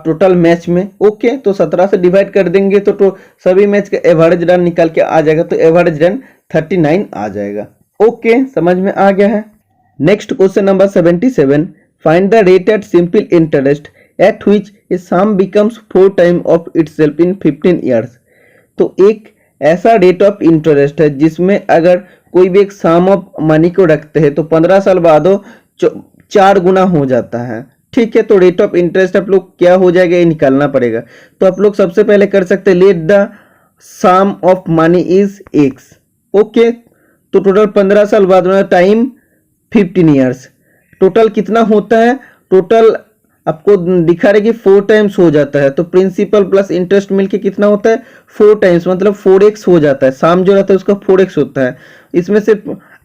टोटल मैच में। ओके, तो 17 से डिवाइड कर देंगे तो सभी मैच का एवरेज रन निकल के आ जाएगा, तो एवरेज रन 39 आ जाएगा। ओके, समझ में आ गया है। Next question number 77, find the rate at simple interest at which a sum becomes 4 time of itself in 15 years. तो एक ऐसा रेट ऑफ इंटरेस्ट है जिसमें अगर कोई भी एक सम ऑफ मनी को रखते हैं तो 15 साल बाद वो 4 गुना हो जाता है। ठीक है, तो रेट ऑफ इंटरेस्ट आप लोग क्या हो जाएगा ये निकालना पड़ेगा। तो आप लोग सबसे पहले कर सकते हैं, let the sum of money is X. Okay, तो टोटल 15 साल बाद में टाइम 15 ईयर्स, टोटल कितना होता है, टोटल आपको दिखा रहे कि 4 टाइम्स हो जाता है। तो प्रिंसिपल प्लस इंटरेस्ट मिलके कितना होता है, 4 टाइम्स, मतलब 4x हो जाता है। साम जो रहता है उसका 4x होता है। इसमें से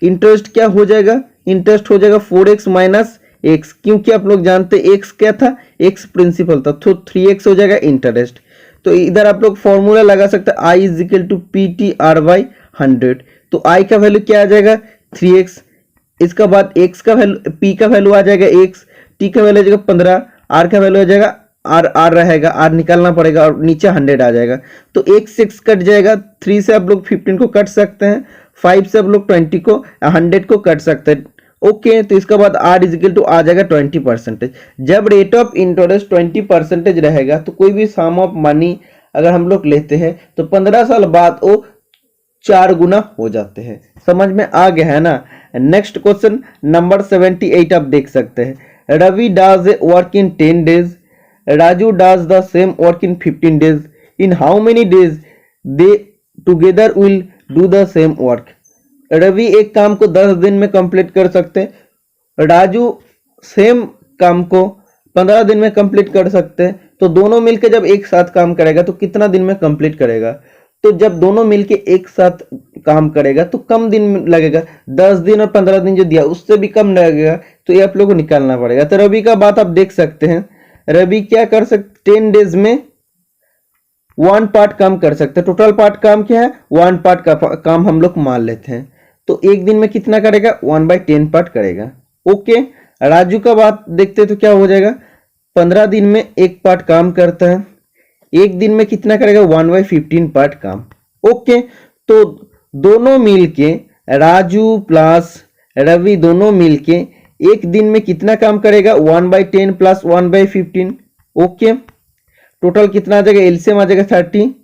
इंटरेस्ट क्या हो जाएगा, इंटरेस्ट हो जाएगा 4x माइनस x, क्योंकि आप लोग जानते हैं x क्या था, x प्रिंसिपल था, तो 3x हो जाएगा इंटरेस्ट। तो इधर आप लोग फॉर्मूला लगा सकते हैं, I = PT/R/100। तो I का वैल्यू क्या आ जाएगा, 3x। इसका बाद x का वैल्यू, p का वैल्यू आ जाएगा x, t का वैल्यू आ जाएगा 15, r का वैल्यू आ जाएगा r रहेगा, r निकालना पड़ेगा और नीचे 100 आ जाएगा। तो x 6 कट जाएगा, 3 से आप लोग 15 को कट सकते हैं, 5 से आप लोग 100 को कट सकते हैं। ओके, तो इसका बाद r = आ जाएगा 20%। जब रेट ऑफ इंटरेस्ट 20% रहेगा तो कोई भी सम ऑफ मनी अगर हम लोग लेते हैं तो 15 साल बाद वो 4 गुना हो जाते हैं। समझ में आ गया है ना। नेक्स्ट क्वेश्चन नंबर 78 आप देख सकते हैं, Ravi does a work in 10 days, Raju does the same work in 15 days. In how many days they together will do the same work? Ravi एक काम को 10 दिन में कंप्लीट कर सकते हैं, राजू सेम काम को 15 दिन में कंप्लीट कर सकते हैं। तो दोनों मिलकर जब एक साथ काम करेगा तो कितना दिन में कंप्लीट करेगा, तो जब दोनों मिलके एक साथ काम करेगा तो कम दिन लगेगा, 10 दिन और 15 दिन जो दिया उससे भी कम लगेगा। तो ये आप लोगों को निकालना पड़ेगा। तो रवि का बात आप देख सकते हैं, रवि क्या कर सकते, 10 डेज में 1 पार्ट काम कर सकते हैं। टोटल पार्ट काम क्या है, 1 पार्ट का काम हम लोग मान लेते हैं। तो एक दिन में कितना करेगा, 1/10 पार्ट करेगा। ओके, राजू का बात देखते हैं तो क्या हो जाएगा, 15 दिन में 1 पार्ट काम करता है, एक दिन में कितना करेगा, 1/15 पार्ट काम। ओके, तो दोनों मिलके राजू प्लस रवि दोनों मिलके एक दिन में कितना काम करेगा, 1/10 प्लस 1/15। ओके, टोटल कितना आ जाएगा, एलसीएम आ जाएगा 30,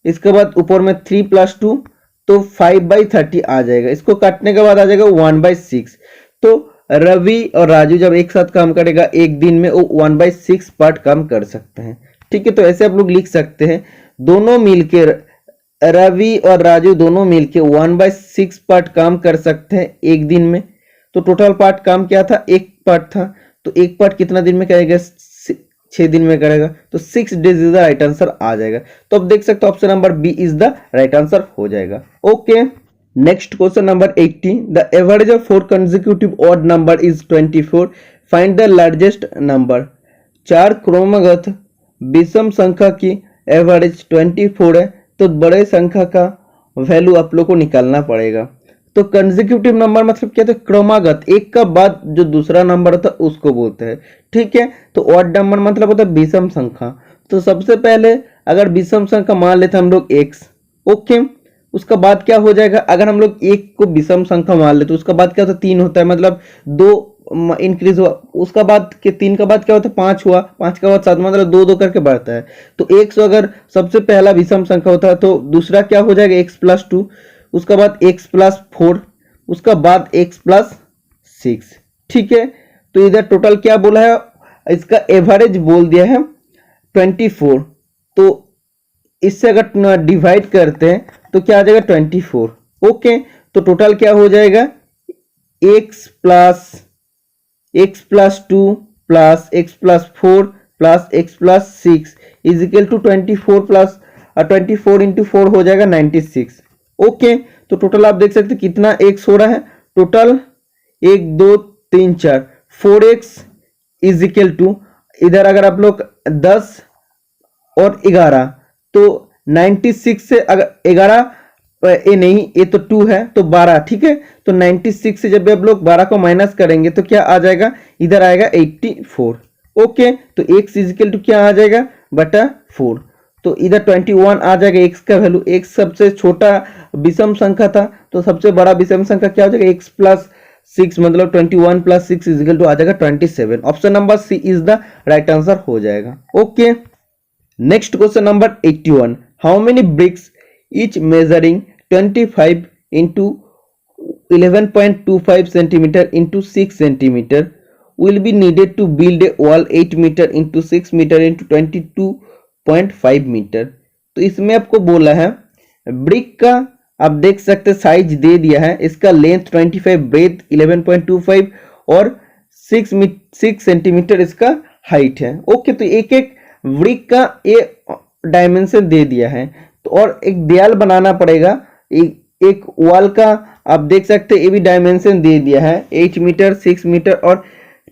इसके बाद ऊपर में 3 प्लस 2 तो 5/30 आ जाएगा। इसको काटने के बाद आ जाएगा 1/6। तो रवि और राजू जब एक साथ काम करेगा एक दिन में वो 1/6 पार्ट काम कर सकते हैं। ठीक है, तो ऐसे आप लोग लिख सकते हैं, दोनों मिलके रवि और राजू दोनों मिलके 1/6 पार्ट काम कर सकते हैं एक दिन में। तो टोटल पार्ट काम क्या था, एक पार्ट था, तो एक पार्ट कितना दिन में करेगा, 6 दिन में करेगा, तो 6 days is the right answer आ जाएगा। तो अब देख सकते हो option number B is the right answer हो जाएगा। Okay, next question number 80, the average of 4 consecutive odd number is 24, find the largest number. 4 क्रमगत विषम संख्या की एवरेज 24 है, तो बड़े संख्या का वैल्यू आप लोग को निकालना पड़ेगा। तो कंसेक्यूटिव नंबर मतलब क्या था, क्रमागत, एक का बाद जो दूसरा नंबर होता है उसको बोलते हैं। ठीक है, तो ऑड नंबर मतलब होता है विषम संख्या। तो सबसे पहले अगर विषम संख्या मान लेते हम लोग x, ओके, उसका बाद क्या हो जाएगा, अगर हम लोग एक को विषम संख्या मान लेते तो उसका बाद क्या होता है, 3 होता है, मतलब 2 इंक्रीज हुआ, उसका बाद के 3 का बाद क्या होता है, 5 हुआ, 5 का बाद 7, मतलब 2 2 करके बढ़ता है। तो x अगर सबसे पहला विषम संख्या होता है तो दूसरा क्या हो जाएगा, x प्लस 2, उसका बाद x प्लस 4, उसका बाद x प्लस 6। ठीक है, तो इधर टोटल क्या बोला है, इसका एवरेज बोल दिया है 24। तो इससे अगर डिवाइड करते हैं तो क्या आ जाएगा 24। ओके, तो टोटल क्या हो जाएगा, x plus 2 plus x plus 4 plus x plus 6 is equal to 24 plus 24 into 4 हो जाएगा 96। ओके, तो टोटल आप देख सकते हैं कितना x हो रहा है, total 1 2 3 4 4x is equal to, इधर अगर आप लोग 10 और 11 तो 96 से अगर 11 ये नहीं, ये तो 2 है तो 12। ठीक है, तो 96 से जब आप लोग 12 को माइनस करेंगे तो क्या आ जाएगा, इधर आएगा 84। ओके, तो x इज इक्वल टू क्या आ जाएगा, बटा 4। तो इधर 21 आ जाएगा x का वैल्यू। x सबसे छोटा विषम संख्या था, तो सबसे बड़ा विषम संख्या क्या हो जाएगा, x प्लस 6, मतलब 21 प्लस 6 इज इक्वल टू आ जाएगा 27। Option number C is the right answer हो जाएगा। Okay, next question number 81, how many bricks each measuring 25 into 11.25 centimeter into 6 centimeter will be needed to build a wall 8 meter into 6 meter into 22.5 meter। तो इसमें आपको बोला है ब्रिक का, आप देख सकते साइज दे दिया है, इसका लेंथ 25, ब्रेथ 11.25 और 6 सेंटीमीटर इसका हाइट है। ओके, तो एक एक ब्रिक का ये डायमेंशन दे दिया है, तो और एक दीवार बनाना पड़ेगा, एक वॉल का आप देख सकते हैं ये भी डायमेंशन दे दिया है 8 मीटर 6 मीटर और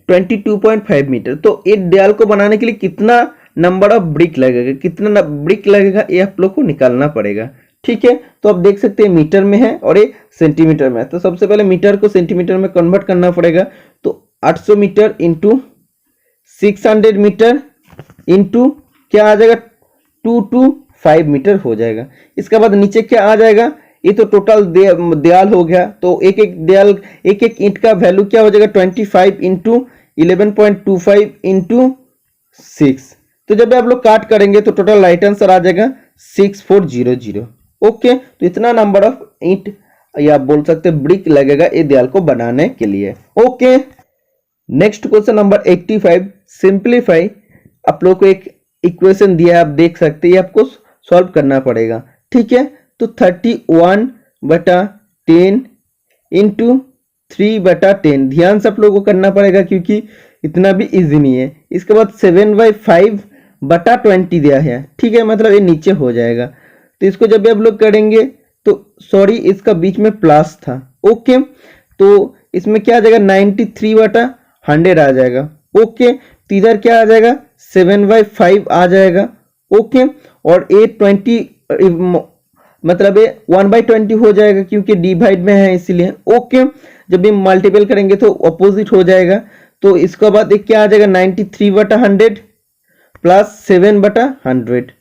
22.5 मीटर। तो एक दीवार को बनाने के लिए कितना नंबर ऑफ ब्रिक लगेगा, कितना ब्रिक लगेगा, ये आप लोग को निकालना पड़ेगा। ठीक है, तो आप देख सकते हैं मीटर में है और ये सेंटीमीटर में है। तो सबसे पहले मीटर को सेंटीमीटर में कन्वर्ट करना पड़ेगा। तो 800 मीटर इंटू 600 मीटर इंटू क्या आ जाएगा 225 मीटर हो जाएगा। इसके बाद नीचे क्या आ जाएगा, ये तो टोटल दीवार हो गया। तो एक एक दीवार, एक एक ईंट का वैल्यू क्या हो जाएगा 25 इंटू 11.25 इंटू 6। तो जब आप लोग काट करेंगे तो टोटल राइट आंसर आ जाएगा 6400। ओके, तो इतना नंबर ऑफ ईंट या आप बोल सकते हैं ब्रिक लगेगा ये दीवार को बनाने के लिए। Okay, next question number 85, simplify. आप लोग को एक इक्वेशन दिया है, आप देख सकते हैं, आपको सॉल्व करना पड़ेगा। ठीक है, तो 31/10 इंटू 3/10, ध्यान से आप लोगों को करना पड़ेगा क्योंकि इतना भी इजी नहीं है। इसके बाद 7/5/20 दिया है। ठीक है, मतलब ये नीचे हो जाएगा। तो इसको जब भी आप लोग करेंगे तो सॉरी इसका बीच में प्लस था। ओके, तो इसमें क्या आ जाएगा 93/100 आ जाएगा। ओके, तो इधर क्या आ जाएगा 7/5 आ जाएगा। ओके, और 820 मतलब ये 1/20 हो जाएगा क्योंकि डिवाइड में है इसलिए। ओके, जब भी मल्टीपल करेंगे तो अपोजिट हो जाएगा। तो इसके बाद एक क्या आ जाएगा 93/100 प्लस 7/100।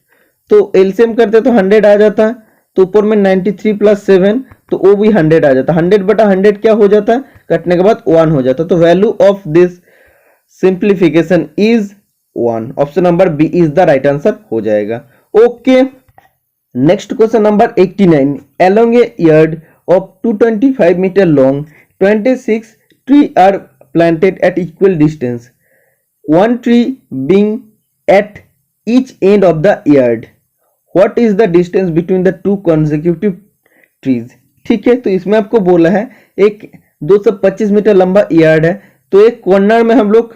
तो एलसीएम करते तो 100 आ जाता, तो ऊपर में 93 प्लस 7 तो वो भी 100 आ जाता। 100/100 क्या हो जाता कटने के बाद 1 हो जाता, तो value of this simplification is 1। Option number B is the right answer हो जाएगा। Okay, next question number 89, along a yard of 225 meter long 26 tree are planted at equal distance, one tree being at each end of the yard, what is the distance between the two consecutive trees। ठीक है, तो इसमें आपको बोला है एक 225 मीटर लंबा यार्ड है, तो एक कॉर्नर में हम लोग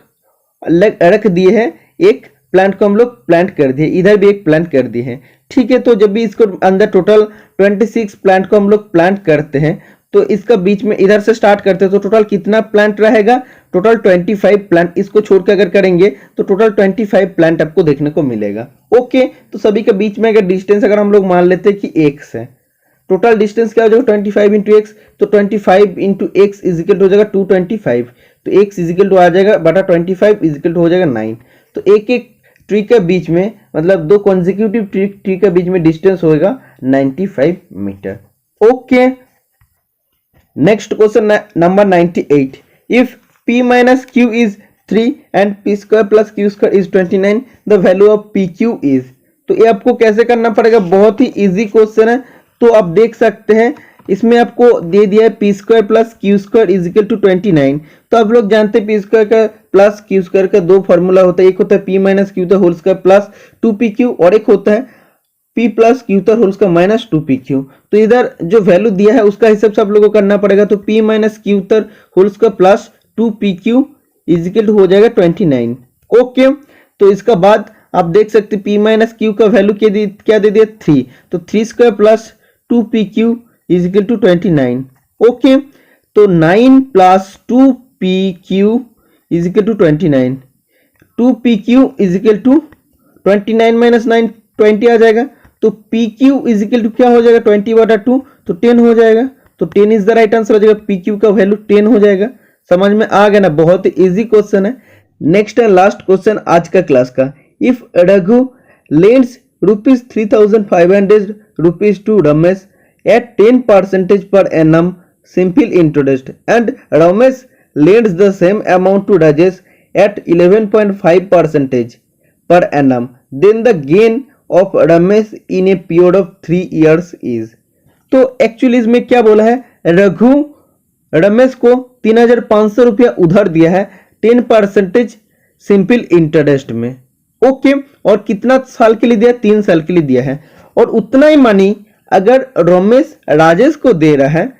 रख दिए हैं, एक प्लांट को हम लोग प्लांट कर दिए, इधर भी एक प्लांट कर दिए हैं। ठीक है, तो जब भी इसको अंदर टोटल 26 प्लांट को हम लोग प्लांट करते हैं, तो इसका बीच में इधर से स्टार्ट करते हैं, तो टोटल कितना प्लांट रहेगा, टोटल 25 प्लांट। इसको छोड़ के अगर करेंगे तो टोटल 25 प्लांट आपको देखने को मिलेगा। ओके, तो सभी के बीच में अगर डिस्टेंस अगर हम लोग मान लेते हैं कि x है, टोटल डिस्टेंस क्या हो जाएगा 25 इंटू एक्स, तो 25 इंटू एक्स इजिकल हो जाएगा 225, तो x इजिकल टू आ जाएगा बटा 25 इजिकल टू हो जाएगा 9। तो एक एक ट्री के बीच में, मतलब दो कॉन्जिक्यूटिव ट्री के बीच में डिस्टेंस होगा 95 metre. Okay, next question number 98, if p minus q is 3 and p square plus q square is 29, the value of pq is। तो ये आपको कैसे करना पड़ेगा, बहुत ही इजी क्वेश्चन है। तो आप देख सकते हैं इसमें आपको दे दिया है P square plus Q square is equal to 29। तो आप लोग जानते हैं पी स्क्वायर का प्लस क्यू स्क्वायर का दो फॉर्मूला होता है, एक होता है P minus Q the whole square plus 2pq और एक होता है p plus Q the whole square minus 2pq। तो इधर जो वैल्यू दिया है उसका हिसाब से आप लोगों को करना पड़ेगा, तो p minus Q the whole square plus 2pq is equal to हो जाएगा 29। ओके, तो इसका बाद आप देख सकते हैं p माइनस क्यू का वैल्यू क्या दे दिया 3, तो 3 square plus 2pq is equal to 29। Okay, तो 9 plus 2pq is equal to 29, 2pq is equal to 29 minus 9 20 आ जाएगा, तो pq इज इक्वल टू क्या हो जाएगा 20 बटा 2, तो 10 हो जाएगा, तो 10 इज द राइट आंसर हो जाएगा, pq का वैल्यू 10 हो जाएगा। समझ में आ गया ना, बहुत ही इजी क्वेश्चन है। नेक्स्ट एंड लास्ट क्वेश्चन आज का क्लास का, if Raghu lends ₹3,500 to Ramesh at 10% per annum simple interest and Ramesh lends the same amount to Rajesh at 11.5% per annum, then the gain of Ramesh in a period of 3 years is। तो एक्चुअली इसमें क्या बोला है, रघु रमेश को 3,500 रुपया उधार दिया है 10% सिंपल इंटरेस्ट में। ओके, और कितना साल के लिए दिया, 3 साल के लिए दिया है, और उतना ही मनी अगर रमेश राजेश को दे रहा है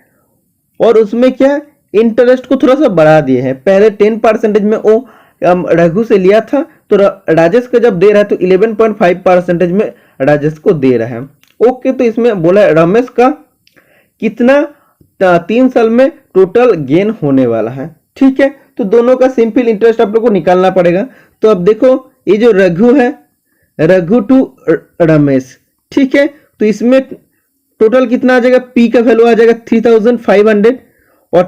और उसमें क्या इंटरेस्ट को थोड़ा सा बढ़ा दिए हैं, पहले 10% में वो रघु से लिया था, तो राजेश को जब दे रहा है तो 11.5% में राजेश को दे रहा है। ओके, तो इसमें बोला है रमेश का कितना 3 साल में टोटल गेन होने वाला है। ठीक है, तो दोनों का सिंपल इंटरेस्ट आप लोग को निकालना पड़ेगा। तो अब देखो ये जो रघु है, रघु टू रमेश, ठीक है, तो इसमें टोटल कितना आ जाएगा, p का वैल्यू आ जाएगा 3,500 और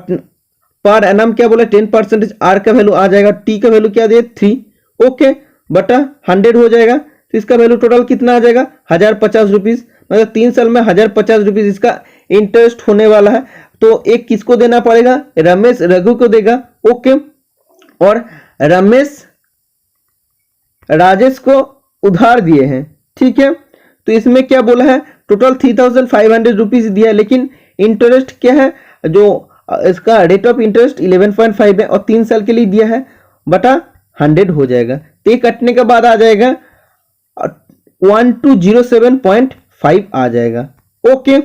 पर एनम क्या बोला 10%, r का वैल्यू आ जाएगा, t का वैल्यू क्या दिया 3, ओके, बटा 100 हो जाएगा, तो इसका वैल्यू टोटल कितना आ जाएगा 1,050 रुपीज, मतलब 3 साल में 1,050 रुपीज इसका इंटरेस्ट होने वाला है। तो एक किसको देना पड़ेगा, रमेश रघु को देगा। ओके, और रमेश राजेश को उधार दिए हैं। ठीक है, तो इसमें क्या बोला है टोटल 3,500 रुपीज दिया है, लेकिन इंटरेस्ट क्या है, जो इसका रेट ऑफ इंटरेस्ट 11.5 है और 3 साल के लिए दिया है, बटा 100 हो जाएगा। तो ये कटने के बाद आ जाएगा 1207.5 आ जाएगा। ओके,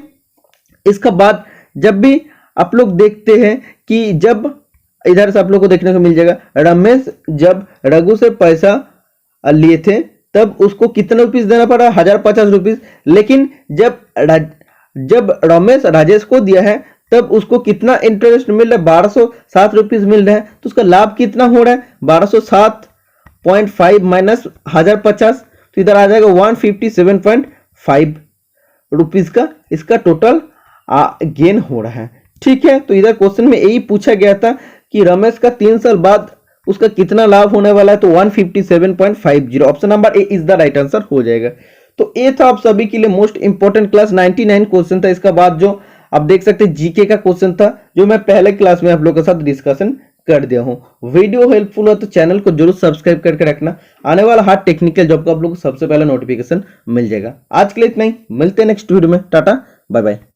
इसका बाद जब भी आप लोग देखते हैं कि जब इधर से आप लोग को देखने को मिल जाएगा, रमेश जब रघु से पैसा लिए थे तब उसको कितना रुपीस देना पड़ा 1,050 रुपीस, लेकिन जब रमेश राजेश को दिया है तब उसको कितना इंटरेस्ट मिल रहा है 1,207 रुपीस मिल रहा है। तो उसका लाभ कितना हो रहा है 1,207.5 माइनस 1,050, तो इधर आ जाएगा 157.5 रुपीस का इसका टोटल गेन हो रहा है। ठीक है, तो इधर क्वेश्चन में यही पूछा गया था कि रमेश का 3 साल बाद उसका कितना लाभ होने वाला है, तो 157.50, option number A is the right answer हो जाएगा। तो ये था आप सभी के लिए मोस्ट इंपोर्टेंट क्लास 99 क्वेश्चन था। इसका बाद जो आप देख सकते हैं जीके का क्वेश्चन था जो मैं पहले क्लास में आप लोगों के साथ डिस्कशन कर दिया हूं। वीडियो हेल्पफुल हो तो चैनल को जरूर सब्सक्राइब करके रखना, आने वाला हर टेक्निकल जॉब का आप लोगों को सबसे पहले नोटिफिकेशन मिल जाएगा। आज के लिए इतना ही, मिलते हैं नेक्स्ट वीडियो में। Tata bye bye.